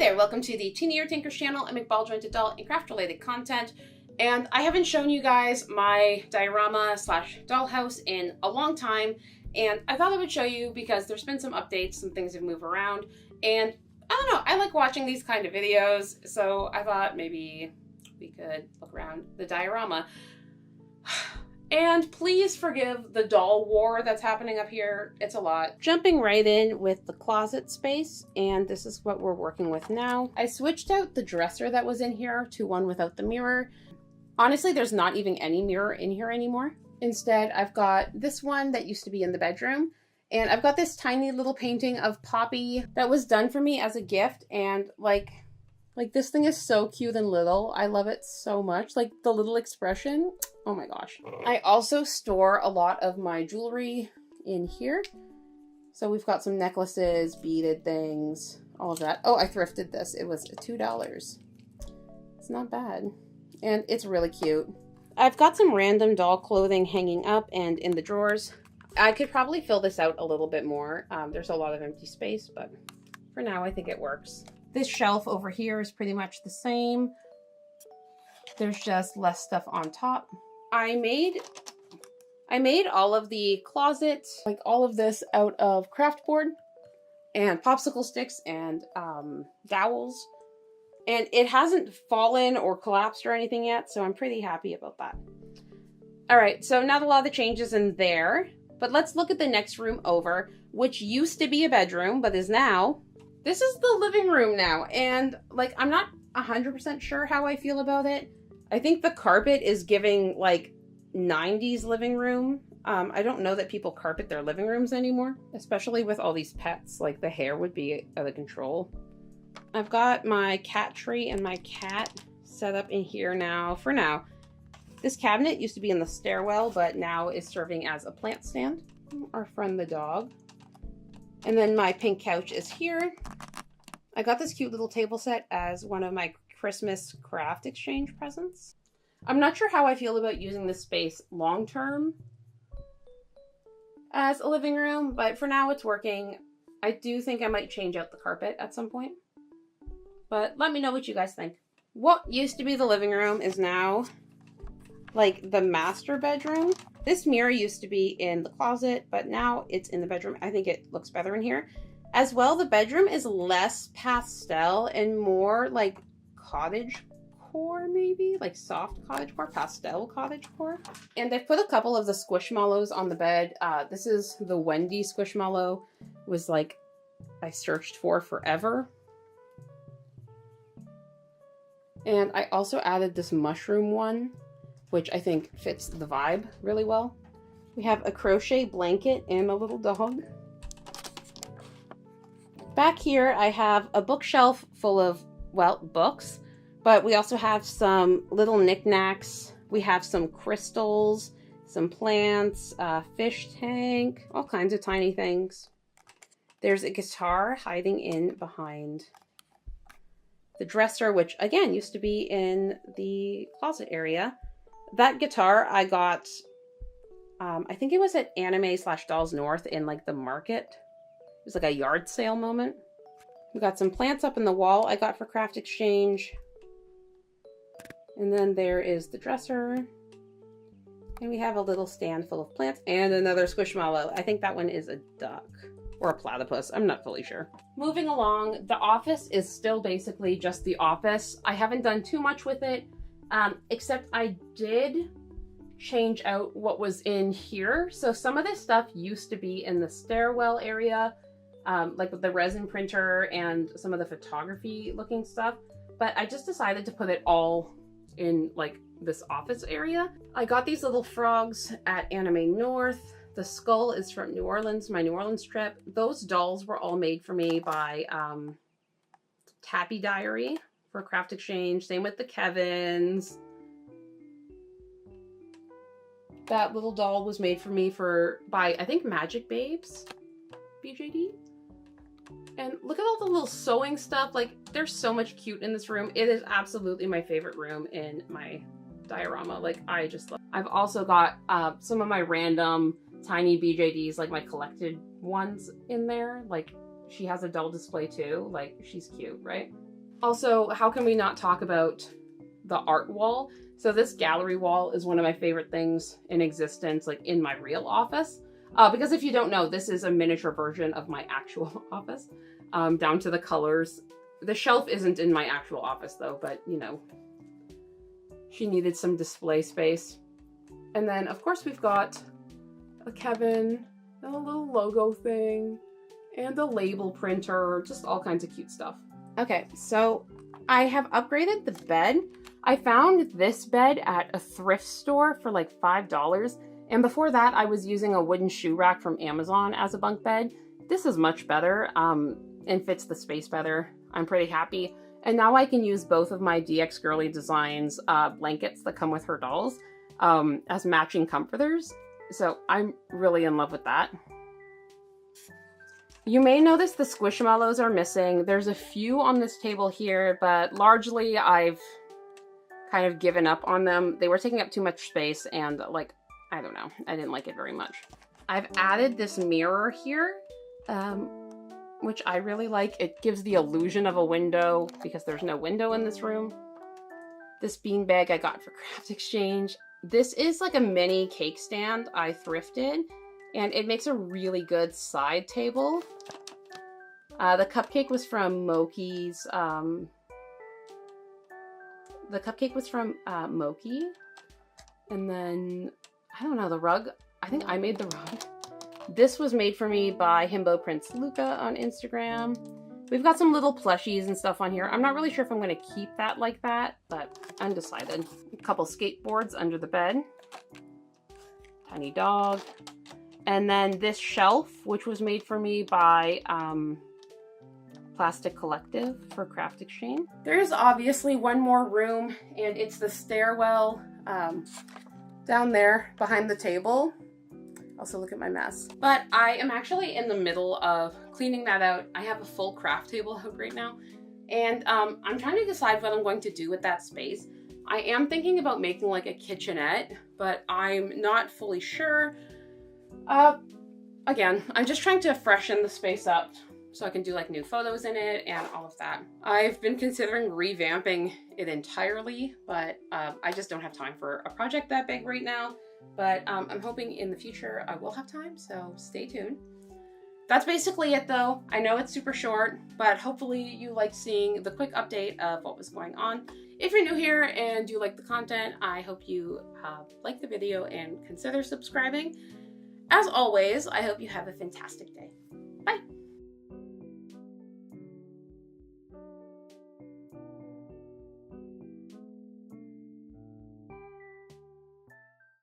there, welcome to the Teeny or Tinkers channel. I make ball jointed doll and craft related content, and I haven't shown you guys my diorama slash dollhouse in a long time, and I thought I would show you because there's been some updates, some things have moved around, and I don't know, I like watching these kind of videos, so I thought maybe we could look around the diorama. And please forgive the doll war that's happening up here. It's a lot. Jumping right in with the closet space, and this is what we're working with now. I switched out the dresser that was in here to one without the mirror. Honestly, there's not even any mirror in here anymore. Instead, I've got this one that used to be in the bedroom, and I've got this tiny little painting of Poppy that was done for me as a gift, and like this thing is so cute and little. I love it so much. Like the little expression. Oh my gosh. I also store a lot of my jewelry in here. So we've got some necklaces, beaded things, all of that. Oh, I thrifted this. It was $2. It's not bad. And it's really cute. I've got some random doll clothing hanging up and in the drawers. I could probably fill this out a little bit more. There's a lot of empty space, but for now I think it works. This shelf over here is pretty much the same. There's just less stuff on top. I made all of the closet, like all of this, out of craft board and popsicle sticks and dowels. And it hasn't fallen or collapsed or anything yet, so I'm pretty happy about that. All right, so not a lot of the changes in there, but let's look at the next room over, which used to be a bedroom, but is now. This is the living room now, and like I'm not 100% sure how I feel about it. I think the carpet is giving like 90s living room. I don't know that people carpet their living rooms anymore, especially with all these pets. Like the hair would be out of control. I've got my cat tree and my cat set up in here now for now. This cabinet used to be in the stairwell, but now is serving as a plant stand. Our friend the dog. And then my pink couch is here. I got this cute little table set as one of my Christmas craft exchange presents. I'm not sure how I feel about using this space long term as a living room, but for now it's working. I do think I might change out the carpet at some point, but let me know what you guys think. What used to be the living room is now like the master bedroom. This mirror used to be in the closet, but now it's in the bedroom. I think it looks better in here. As well, the bedroom is less pastel and more like cottage core, maybe? Like soft cottage core, pastel cottage core. And I've put a couple of the Squishmallows on the bed. This is the Wendy Squishmallow. Was like, I searched for forever. And I also added this mushroom one, which I think fits the vibe really well. We have a crochet blanket and a little dog. Back here, I have a bookshelf full of, well, books, but we also have some little knickknacks. We have some crystals, some plants, a fish tank, all kinds of tiny things. There's a guitar hiding in behind the dresser, which again used to be in the closet area. That guitar I got, I think it was at Anime/Dolls North in like the market. It was like a yard sale moment. We got some plants up in the wall I got for craft exchange. And then there is the dresser. And we have a little stand full of plants and another Squishmallow. I think that one is a duck or a platypus. I'm not fully sure. Moving along, the office is still basically just the office. I haven't done too much with it. Except I did change out what was in here. So some of this stuff used to be in the stairwell area, like with the resin printer and some of the photography looking stuff. But I just decided to put it all in like this office area. I got these little frogs at Anime North. The skull is from New Orleans, my New Orleans trip. Those dolls were all made for me by Tappy Diary for craft exchange. Same with the Kevins. That little doll was made for me by I think Magic Babes, BJD. And look at all the little sewing stuff. Like there's so much cute in this room. It is absolutely my favorite room in my diorama. Like I just love. I've also got some of my random tiny BJDs, like my collected ones in there. Like she has a doll display too. Like she's cute, right? Also, how can we not talk about the art wall? So this gallery wall is one of my favorite things in existence, like in my real office. Because if you don't know, this is a miniature version of my actual office, down to the colors. The shelf isn't in my actual office though, but you know, she needed some display space. And then of course we've got a Kevin, a little logo thing, and a label printer, just all kinds of cute stuff. Okay, so I have upgraded the bed. I found this bed at a thrift store for like $5. And before that, I was using a wooden shoe rack from Amazon as a bunk bed. This is much better and fits the space better. I'm pretty happy. And now I can use both of my DX Girly Designs blankets that come with her dolls as matching comforters. So I'm really in love with that. You may notice the Squishmallows are missing. There's a few on this table here, but largely I've kind of given up on them. They were taking up too much space and like, I don't know, I didn't like it very much. I've added this mirror here, which I really like. It gives the illusion of a window because there's no window in this room. This beanbag I got for Craft Exchange. This is like a mini cake stand I thrifted, and it makes a really good side table. The cupcake was from Moki's. The cupcake was from Moki. And then, I don't know, the rug. I think I made the rug. This was made for me by Himbo Prince Luca on Instagram. We've got some little plushies and stuff on here. I'm not really sure if I'm going to keep that like that, but undecided. A couple skateboards under the bed. Tiny dog. And then this shelf, which was made for me by Plastic Collective for Craft Exchange. There's obviously one more room, and it's the stairwell down there behind the table. Also, look at my mess. But I am actually in the middle of cleaning that out. I have a full craft table out right now, and I'm trying to decide what I'm going to do with that space. I am thinking about making like a kitchenette, but I'm not fully sure. Again, I'm just trying to freshen the space up so I can do like new photos in it and all of that. I've been considering revamping it entirely, but I just don't have time for a project that big right now. But I'm hoping in the future I will have time, so stay tuned. That's basically it though. I know it's super short, but hopefully you liked seeing the quick update of what was going on. If you're new here and you like the content, I hope you like the video and consider subscribing. As always, I hope you have a fantastic day. Bye!